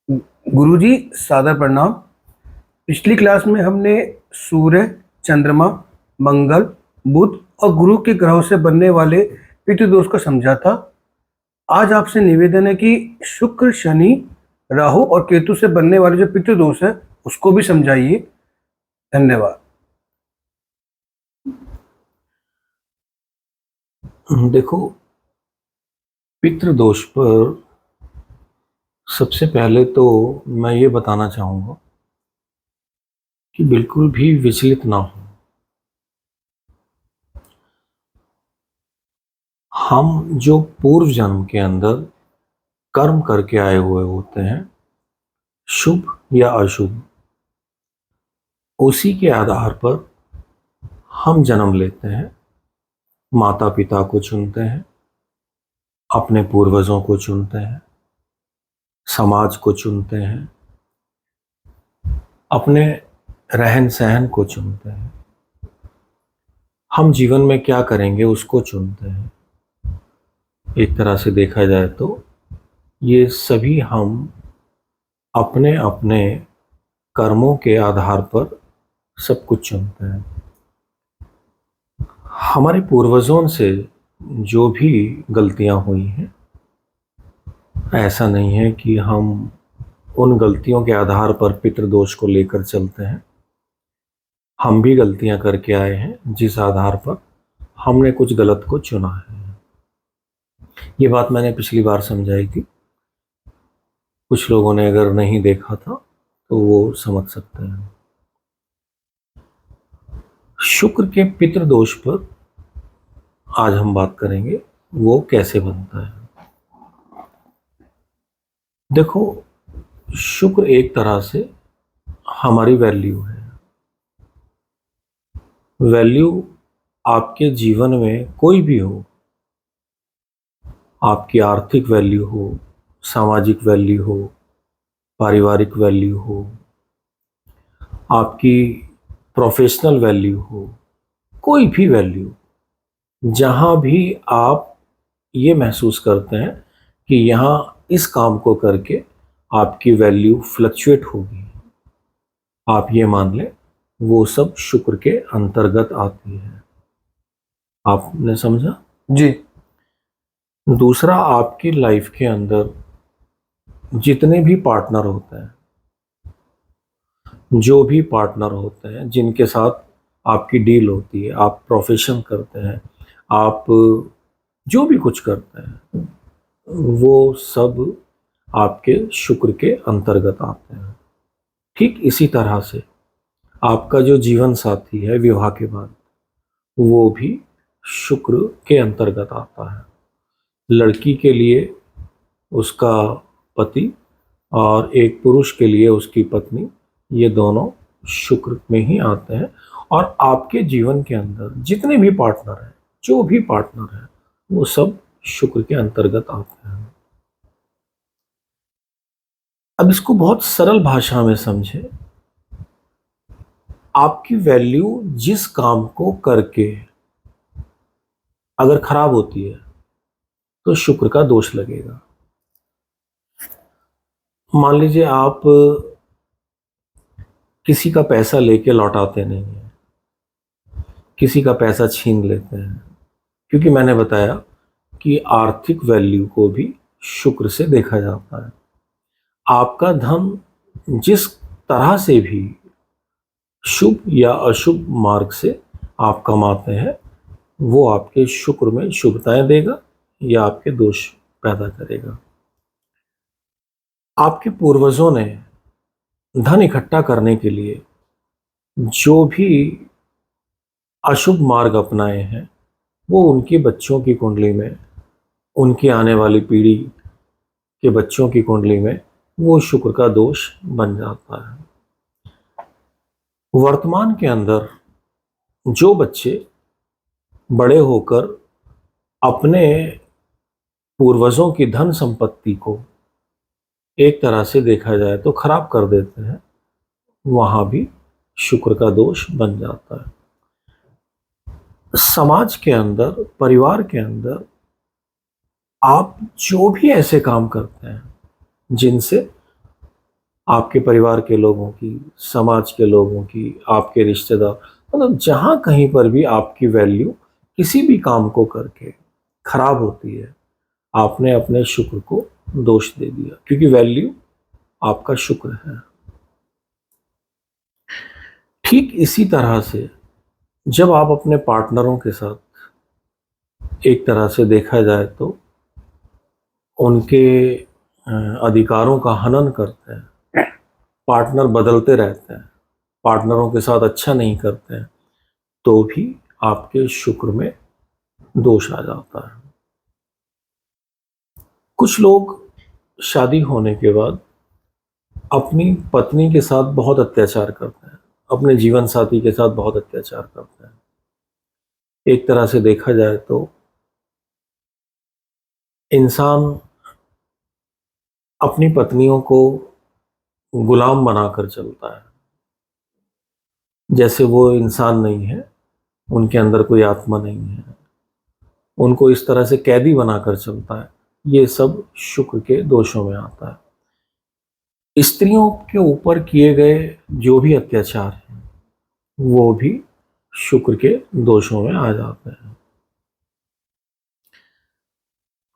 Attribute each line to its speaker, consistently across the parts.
Speaker 1: गुरुजी, सादर प्रणाम। पिछली क्लास में हमने सूर्य, चंद्रमा, मंगल, बुध और गुरु के ग्रहों से बनने वाले पितृदोष को समझा था। आज आपसे निवेदन है कि शुक्र, शनि, राहु और केतु से बनने वाले जो पितृदोष है उसको भी समझाइए। धन्यवाद।
Speaker 2: देखो, पितृदोष पर सबसे पहले तो मैं ये बताना चाहूँगा कि बिल्कुल भी विचलित ना हो। हम जो पूर्व जन्म के अंदर कर्म करके आए हुए होते हैं, शुभ या अशुभ, उसी के आधार पर हम जन्म लेते हैं, माता पिता को चुनते हैं, अपने पूर्वजों को चुनते हैं, समाज को चुनते हैं, अपने रहन सहन को चुनते हैं, हम जीवन में क्या करेंगे उसको चुनते हैं। एक तरह से देखा जाए तो ये सभी हम अपने अपने कर्मों के आधार पर सब कुछ चुनते हैं। हमारे पूर्वजों से जो भी गलतियां हुई हैं, ऐसा नहीं है कि हम उन गलतियों के आधार पर पितृदोष को लेकर चलते हैं। हम भी गलतियां करके आए हैं जिस आधार पर हमने कुछ गलत को चुना है। ये बात मैंने पिछली बार समझाई थी। कुछ लोगों ने अगर नहीं देखा था तो वो समझ सकते हैं। शुक्र के पितृदोष पर आज हम बात करेंगे, वो कैसे बनता है। देखो, शुक्र एक तरह से हमारी वैल्यू है। वैल्यू आपके जीवन में कोई भी हो, आपकी आर्थिक वैल्यू हो, सामाजिक वैल्यू हो, पारिवारिक वैल्यू हो, आपकी प्रोफेशनल वैल्यू हो, कोई भी वैल्यू, जहां भी आप ये महसूस करते हैं कि यहाँ इस काम को करके आपकी वैल्यू फ्लक्चुएट होगी, आप ये मान लें वो सब शुक्र के अंतर्गत आती है। आपने समझा?
Speaker 1: जी।
Speaker 2: दूसरा, आपकी लाइफ के अंदर जितने भी पार्टनर होते हैं, जो भी पार्टनर होते हैं जिनके साथ आपकी डील होती है, आप प्रोफेशन करते हैं, आप जो भी कुछ करते हैं, वो सब आपके शुक्र के अंतर्गत आते हैं। ठीक इसी तरह से आपका जो जीवन साथी है विवाह के बाद, वो भी शुक्र के अंतर्गत आता है। लड़की के लिए उसका पति और एक पुरुष के लिए उसकी पत्नी, ये दोनों शुक्र में ही आते हैं। और आपके जीवन के अंदर जितने भी पार्टनर हैं, जो भी पार्टनर हैं, वो सब शुक्र के अंतर्गत आते हैं। अब इसको बहुत सरल भाषा में समझे। आपकी वैल्यू जिस काम को करके अगर खराब होती है तो शुक्र का दोष लगेगा। मान लीजिए आप किसी का पैसा लेके लौटाते नहीं हैं, किसी का पैसा छीन लेते हैं, क्योंकि मैंने बताया कि आर्थिक वैल्यू को भी शुक्र से देखा जाता है। आपका धन जिस तरह से भी शुभ या अशुभ मार्ग से आप कमाते हैं, वो आपके शुक्र में शुभताएं देगा या आपके दोष पैदा करेगा। आपके पूर्वजों ने धन इकट्ठा करने के लिए जो भी अशुभ मार्ग अपनाए हैं, वो उनके बच्चों की कुंडली में, उनकी आने वाली पीढ़ी के बच्चों की कुंडली में वो शुक्र का दोष बन जाता है। वर्तमान के अंदर जो बच्चे बड़े होकर अपने पूर्वजों की धन संपत्ति को एक तरह से देखा जाए तो खराब कर देते हैं, वहां भी शुक्र का दोष बन जाता है। समाज के अंदर, परिवार के अंदर आप जो भी ऐसे काम करते हैं जिनसे आपके परिवार के लोगों की, समाज के लोगों की, आपके रिश्तेदार, मतलब जहाँ कहीं पर भी आपकी वैल्यू किसी भी काम को करके खराब होती है, आपने अपने शुक्र को दोष दे दिया, क्योंकि वैल्यू आपका शुक्र है। ठीक इसी तरह से जब आप अपने पार्टनरों के साथ एक तरह से देखा जाए तो उनके अधिकारों का हनन करते हैं, पार्टनर बदलते रहते हैं, पार्टनरों के साथ अच्छा नहीं करते हैं, तो भी आपके शुक्र में दोष आ जाता है। कुछ लोग शादी होने के बाद अपनी पत्नी के साथ बहुत अत्याचार करते हैं, अपने जीवन साथी के साथ बहुत अत्याचार करते हैं। एक तरह से देखा जाए तो इंसान अपनी पत्नियों को गुलाम बनाकर चलता है, जैसे वो इंसान नहीं है, उनके अंदर कोई आत्मा नहीं है, उनको इस तरह से कैदी बनाकर चलता है। ये सब शुक्र के दोषों में आता है। स्त्रियों के ऊपर किए गए जो भी अत्याचार हैं वो भी शुक्र के दोषों में आ जाते हैं।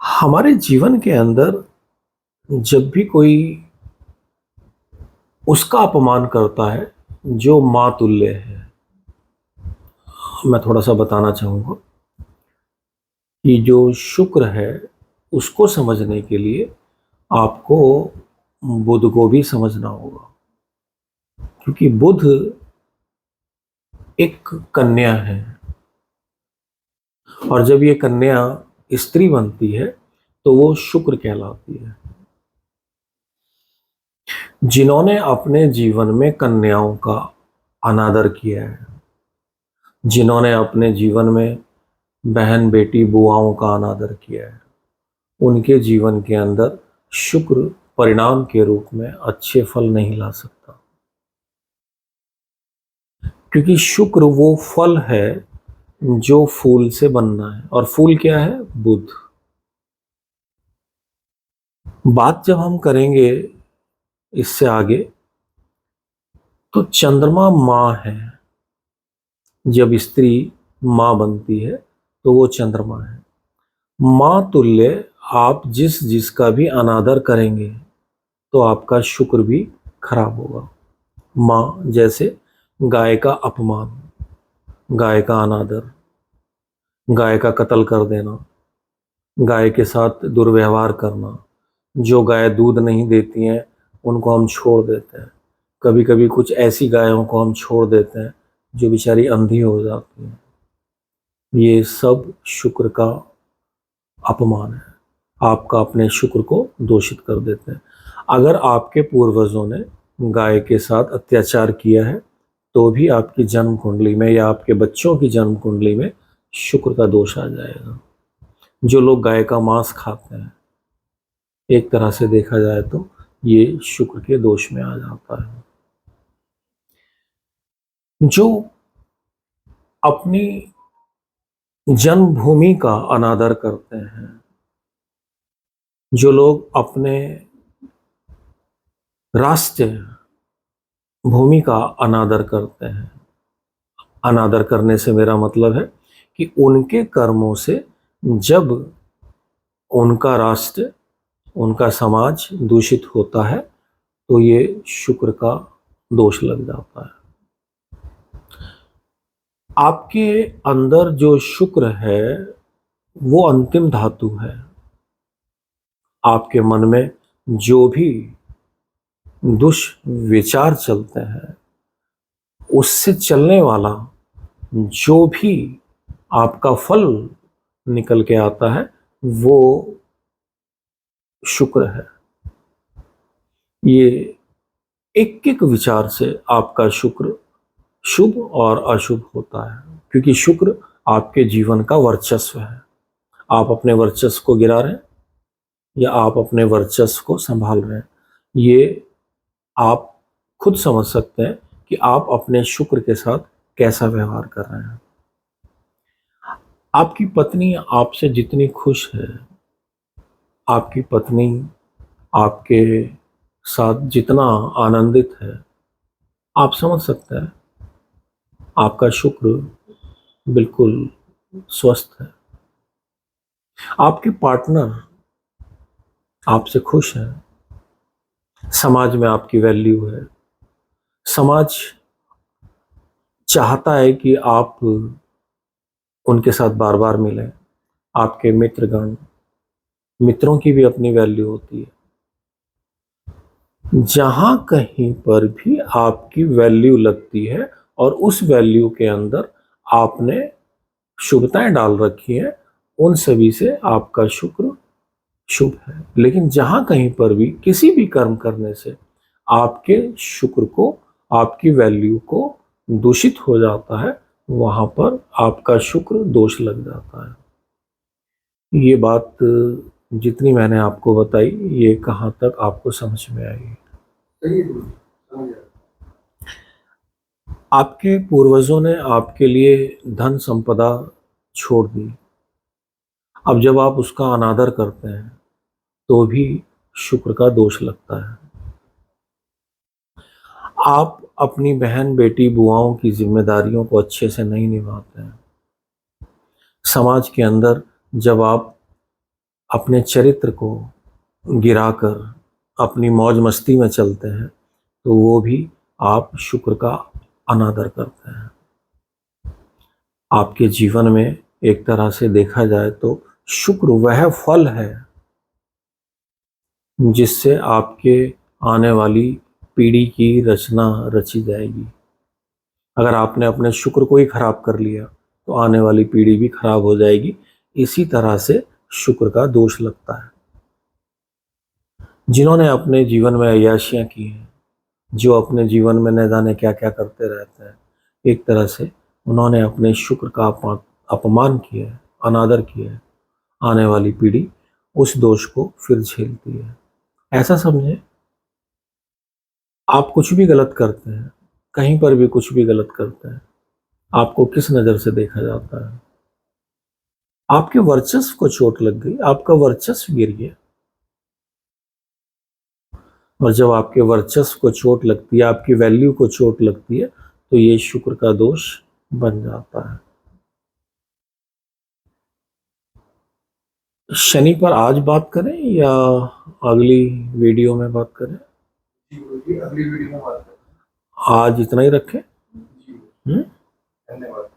Speaker 2: हमारे जीवन के अंदर जब भी कोई उसका अपमान करता है जो माँ तुल्य है, मैं थोड़ा सा बताना चाहूँगा कि जो शुक्र है उसको समझने के लिए आपको बुध को भी समझना होगा, क्योंकि बुध एक कन्या है, और जब ये कन्या स्त्री बनती है तो वो शुक्र कहलाती है। जिन्होंने अपने जीवन में कन्याओं का अनादर किया है, जिन्होंने अपने जीवन में बहन बेटी बुआओं का अनादर किया है, उनके जीवन के अंदर शुक्र परिणाम के रूप में अच्छे फल नहीं ला सकता, क्योंकि शुक्र वो फल है जो फूल से बनना है, और फूल क्या है? बुध। बात जब हम करेंगे इससे आगे तो चंद्रमा माँ है। जब स्त्री माँ बनती है तो वो चंद्रमा है। माँ तुल्य आप जिस जिसका भी अनादर करेंगे तो आपका शुक्र भी खराब होगा। माँ जैसे गाय का अपमान, गाय का अनादर, गाय का कत्ल कर देना, गाय के साथ दुर्व्यवहार करना, जो गाय दूध नहीं देती हैं उनको हम छोड़ देते हैं। कभी कभी कुछ ऐसी गायों को हम छोड़ देते हैं जो बेचारी अंधी हो जाती हैं। ये सब शुक्र का अपमान है, आपका अपने शुक्र को दोषित कर देते हैं। अगर आपके पूर्वजों ने गाय के साथ अत्याचार किया है तो भी आपकी जन्म कुंडली में या आपके बच्चों की जन्म कुंडली में शुक्र का दोष आ जाएगा। जो लोग गाय का मांस खाते हैं, एक तरह से देखा जाए तो ये शुक्र के दोष में आ जाता है। जो अपनी जन्मभूमि का अनादर करते हैं, जो लोग अपने राष्ट्र भूमि का अनादर करते हैं, अनादर करने से मेरा मतलब है कि उनके कर्मों से जब उनका राष्ट्र, उनका समाज दूषित होता है तो ये शुक्र का दोष लग जाता है। आपके अंदर जो शुक्र है वो अंतिम धातु है। आपके मन में जो भी दुष्विचार चलते हैं, उससे चलने वाला जो भी आपका फल निकल के आता है वो शुक्र है। ये एक एक विचार से आपका शुक्र शुभ और अशुभ होता है, क्योंकि शुक्र आपके जीवन का वर्चस्व है। आप अपने वर्चस्व को गिरा रहे हैं या आप अपने वर्चस्व को संभाल रहे हैं, ये आप खुद समझ सकते हैं कि आप अपने शुक्र के साथ कैसा व्यवहार कर रहे हैं। आपकी पत्नी आपसे जितनी खुश है, आपकी पत्नी आपके साथ जितना आनंदित है, आप समझ सकते हैं आपका शुक्र बिल्कुल स्वस्थ है। आपके पार्टनर आपसे खुश हैं, समाज में आपकी वैल्यू है, समाज चाहता है कि आप उनके साथ बार बार मिलें। आपके मित्रगण, मित्रों की भी अपनी वैल्यू होती है। जहां कहीं पर भी आपकी वैल्यू लगती है और उस वैल्यू के अंदर आपने शुभताएं डाल रखी हैं, उन सभी से आपका शुक्र शुभ है। लेकिन जहां कहीं पर भी किसी भी कर्म करने से आपके शुक्र को, आपकी वैल्यू को दूषित हो जाता है, वहां पर आपका शुक्र दोष लग जाता है। ये बात जितनी मैंने आपको बताई, ये कहाँ तक आपको समझ में आई?
Speaker 1: सही है गुरुजी, समझ गया।
Speaker 2: आपके पूर्वजों ने आपके लिए धन संपदा छोड़ दी। अब जब आप उसका अनादर करते हैं तो भी शुक्र का दोष लगता है। आप अपनी बहन, बेटी, बुआओं की जिम्मेदारियों को अच्छे से नहीं निभाते हैं। समाज के अंदर जब आप अपने चरित्र को गिराकर अपनी मौज मस्ती में चलते हैं तो वो भी आप शुक्र का अनादर करते हैं। आपके जीवन में एक तरह से देखा जाए तो शुक्र वह फल है जिससे आपके आने वाली पीढ़ी की रचना रची जाएगी। अगर आपने अपने शुक्र को ही खराब कर लिया तो आने वाली पीढ़ी भी खराब हो जाएगी। इसी तरह से शुक्र का दोष लगता है। जिन्होंने अपने जीवन में अय्याशियां की हैं, जो अपने जीवन में न जाने क्या क्या करते रहते हैं, एक तरह से उन्होंने अपने शुक्र का अपमान किया है, अनादर किया है। आने वाली पीढ़ी उस दोष को फिर झेलती है। ऐसा समझें, आप कुछ भी गलत करते हैं, कहीं पर भी कुछ भी गलत करते हैं, आपको किस नज़र से देखा जाता है? आपके वर्चस्व को चोट लग गई, आपका वर्चस्व गिर गया। और जब आपके वर्चस्व को चोट लगती है, आपकी वैल्यू को चोट लगती है, तो ये शुक्र का दोष बन जाता है। शनि पर आज बात करें या अगली वीडियो में बात करें?
Speaker 1: जी गुरुजी, अगली वीडियो में बात करें।
Speaker 2: आज इतना ही रखें।
Speaker 1: जी
Speaker 2: हम्म?
Speaker 1: धन्यवाद।